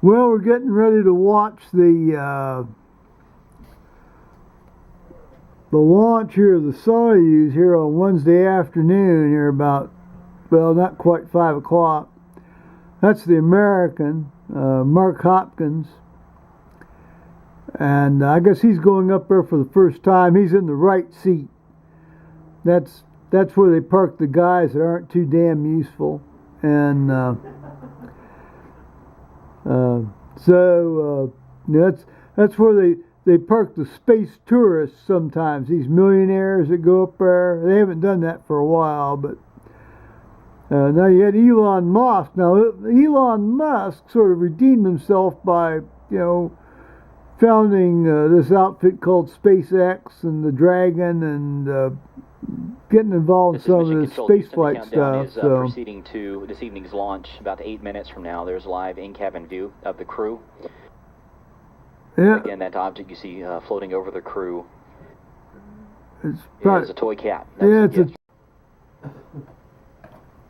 Well, we're getting ready to watch the launch here of the Soyuz here on Wednesday afternoon here about, well, not quite 5 o'clock. That's the American, Mark Hopkins. And I guess he's going up there for the first time. He's in the right seat. That's where they park the guys that aren't too damn useful. And that's where they park the space tourists sometimes. These millionaires that go up there. They haven't done that for a while, but now you had Elon Musk. Now Elon Musk sort of redeemed himself by, founding this outfit called SpaceX and the Dragon and getting involved in some of the spaceflight stuff. Proceeding to this evening's launch about 8 minutes from now. There's live in-cabin view of the crew. Yeah. Again, that object you see floating over the crew is a toy cat.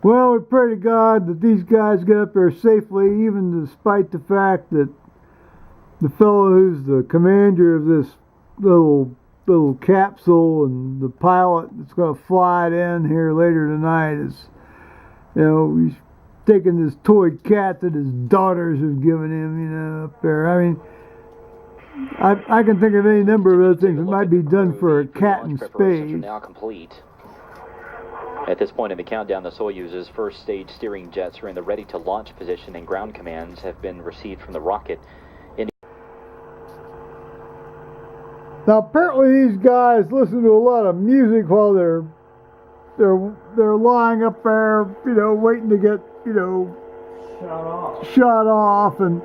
Well, we pray to God that these guys get up there safely, even despite the fact that the fellow who's the commander of this little capsule and the pilot that's going to fly it in here later tonight is, he's taking this toy cat that his daughters have given him, up there. I mean, I can think of any number of other things that might be done for a cat in space. Now complete. At this point in the countdown, the Soyuz's first stage steering jets are in the ready-to-launch position, and ground commands have been received from the rocket. Now, apparently, these guys listen to a lot of music while they're lying up there, waiting to get, shot off, and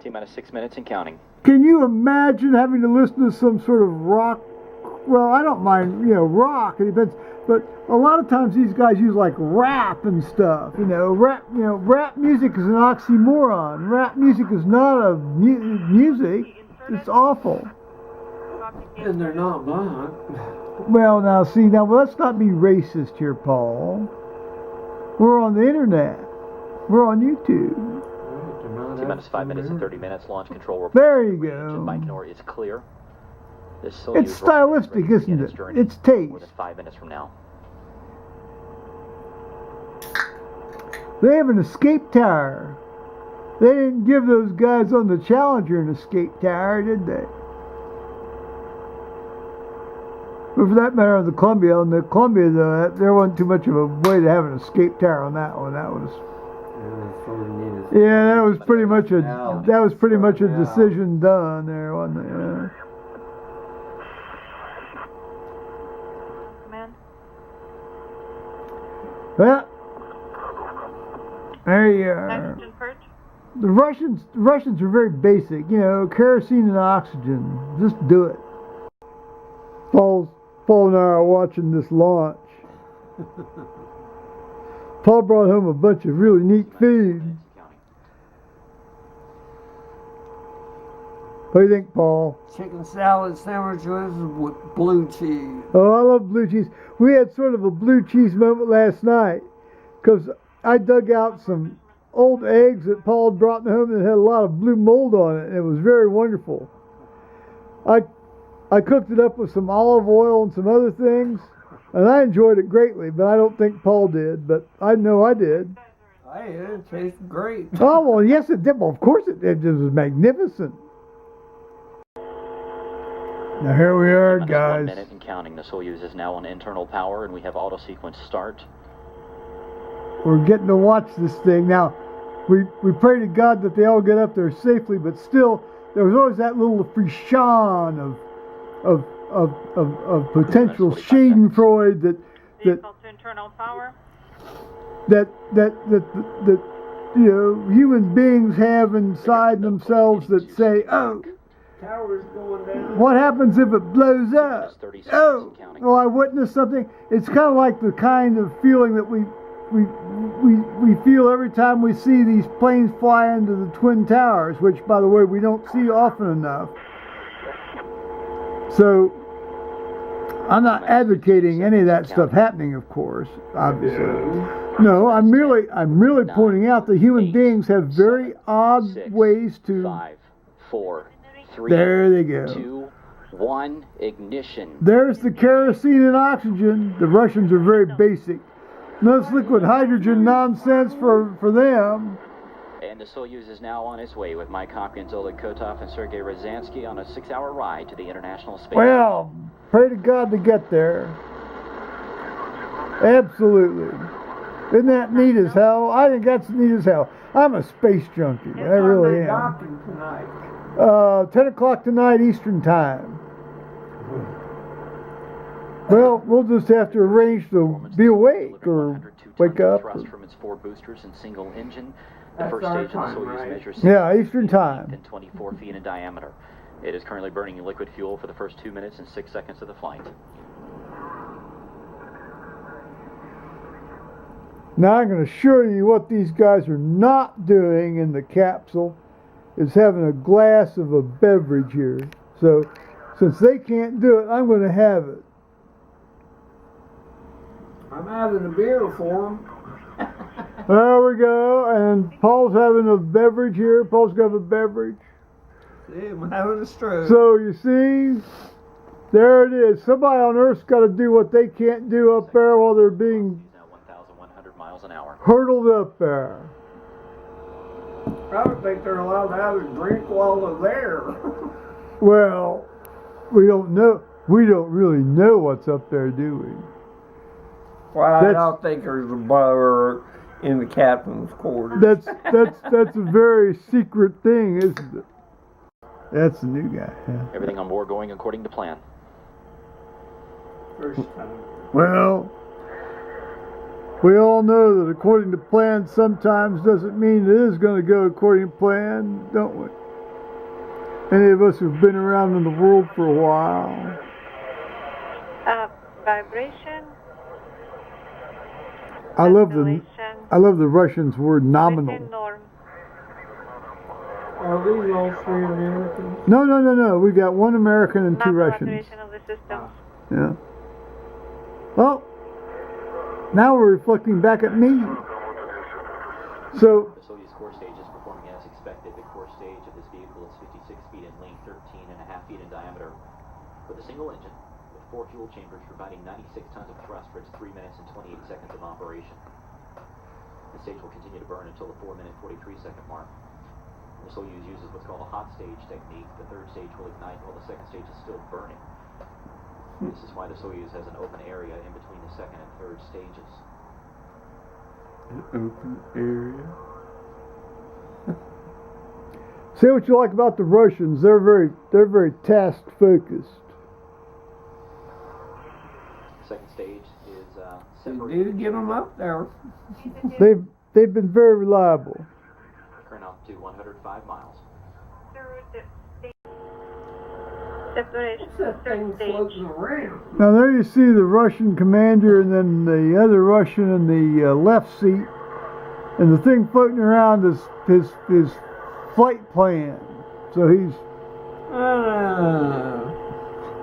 T-minus 6 minutes and counting. Can you imagine having to listen to some sort of rock? Well, I don't mind, rock. It depends. But a lot of times these guys use like rap and stuff. Rap music is an oxymoron. Rap music is not a music. It's awful. And they're not black. Well, let's not be racist here, Paul. We're on the internet. We're on YouTube. T-minus 5 minutes and 30 minutes. Launch control report. There you go. Baikonur is clear. It's stylistic, isn't it? It's taste. More than 5 minutes from now. They have an escape tower. They didn't give those guys on the Challenger an escape tower, did they? But for that matter, on the Columbia, though, there wasn't too much of a way to have an escape tower on that one. That was. Yeah, that was pretty much a decision done there, wasn't it? Yeah. Command. Well, there you are. Nitrogen purge. The Russians are very basic. Kerosene and oxygen. Just do it. Paul and I are watching this launch. Paul brought home a bunch of really neat food. What do you think, Paul? Chicken salad sandwiches with blue cheese. Oh, I love blue cheese. We had sort of a blue cheese moment last night because I dug out some old eggs that Paul had brought home that had a lot of blue mold on it, and it was very wonderful. I cooked it up with some olive oil and some other things, and I enjoyed it greatly, but I don't think Paul did, but I know I did. I ate it. It tasted great. Oh, well, yes, it did. Well, of course it did. It was magnificent. Now, here we are, guys. 1 minute and counting. The Soyuz is now on internal power, and we have auto sequence start. We're getting to watch this thing. Now, we pray to God that they all get up there safely, but still, there was always that little frisson of potential Schadenfreude that human beings have inside themselves that say, oh, Tower's going down. what happens if it blows up? Oh, I witnessed something. It's kind of like the kind of feeling that we feel every time we see these planes fly into the Twin Towers, which, by the way, we don't see often enough. So, I'm not advocating any of that stuff happening, of course, obviously. No, I'm merely Nine, pointing out that human 8, beings have very 7, odd 6, ways to. 5, 4, 3, There they go. 2, 1, ignition. There's the kerosene and oxygen. The Russians are very basic. No liquid hydrogen nonsense for them. And the Soyuz is now on its way with Mike Hopkins, Oleg Kotov, and Sergei Rosansky on a 6-hour ride to the International Space Well, pray to God to get there. Absolutely. Isn't that neat as hell? I think that's neat as hell. I'm a space junkie. I really am. Docking tonight. 10 o'clock tonight Eastern time. Well, we'll just have to arrange to be awake or wake up. Thrust from its 4 boosters and single engine. The That's first our stage of the time, Soyuz right? measures Yeah, Eastern time. and 24 feet in diameter. It is currently burning liquid fuel for the first 2 minutes and 6 seconds of the flight. Now I'm going to show you what these guys are not doing in the capsule is having a glass of a beverage here. So since they can't do it, I'm going to have it. I'm having a beer for him. There we go. And Paul's having a beverage here. Paul's got a beverage. See, I'm having a stroke. So you see, there it is. Somebody on Earth's got to do what they can't do up there while they're being Now 1,100 miles an hour. hurtled up there. I don't think they're allowed to have a drink while they're there. Well, we don't know. We don't really know what's up there, do we? Well, I That's- don't think there's a bar in the captain's quarters. That's a very secret thing, isn't it? That's the new guy. Yeah. Everything on board going according to plan. First time. Well, we all know that according to plan sometimes doesn't mean it is going to go according to plan, don't we? Any of us who've been around in the world for a while. Vibration. I love the Ventilation. Russians' word nominal. Within norm. Are these all 3 Americans? No. We got 1 American and 2 Normal Russians. operation of the systems. Yeah. Well, now we're reflecting back at me. So, The Soyuz core stage is performing as expected. The core stage of this vehicle is 56 feet in length, 13.5 feet in diameter, with a single engine, with 4 fuel chambers providing 96 tons of thrust for its 3 minutes and 28 seconds of operation. The stage will continue to burn until the 4-minute 43-second mark. The Soyuz uses what's called a hot stage technique. The third stage will ignite while the second stage is still burning. This is why the Soyuz has an open area in between the second and third stages. An open area. say what you like about the Russians. They're very task focused. Second stage is You separate. need to get them up there. They've been very reliable. Current altitude 105 miles. Through the separation. What's that thing Third floating stage. around? Now there you see the Russian commander and then the other Russian in the left seat. And the thing floating around is his flight plan. So he's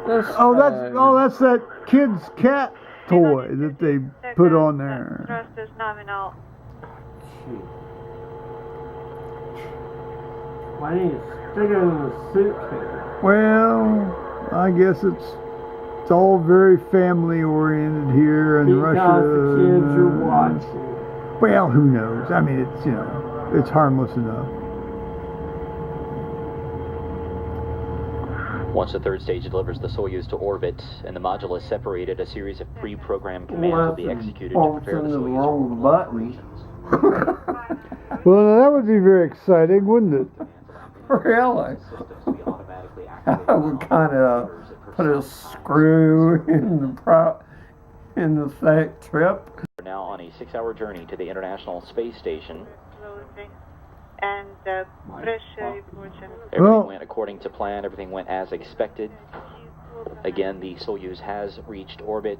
that's that kid's cat toy that they put on there. Thrust is nominal. Why do you stick it in a suitcase? Well, I guess it's all very family oriented here in Because Russia. the kids are watching. Well, who knows? I mean, it's it's harmless enough. Once the third stage delivers the Soyuz to orbit and the module is separated, a series of pre-programmed commands will be executed to prepare the Soyuz for wrong button. Well, that would be very exciting, wouldn't it? Really? systems to be automatically I activated. would kind of put a screw in the fat trip. We're now on a 6-hour journey to the International Space Station. Closing. And pressure reporting. Everything Well- went according to plan. Everything went as expected. Again, the Soyuz has reached orbit.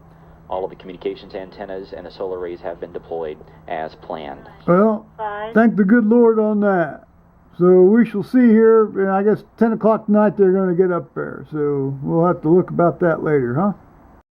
All of the communications antennas and the solar arrays have been deployed as planned. Well, 5. thank the good Lord on that. So we shall see here, and I guess 10 o'clock tonight they're going to get up there. So we'll have to look about that later, huh?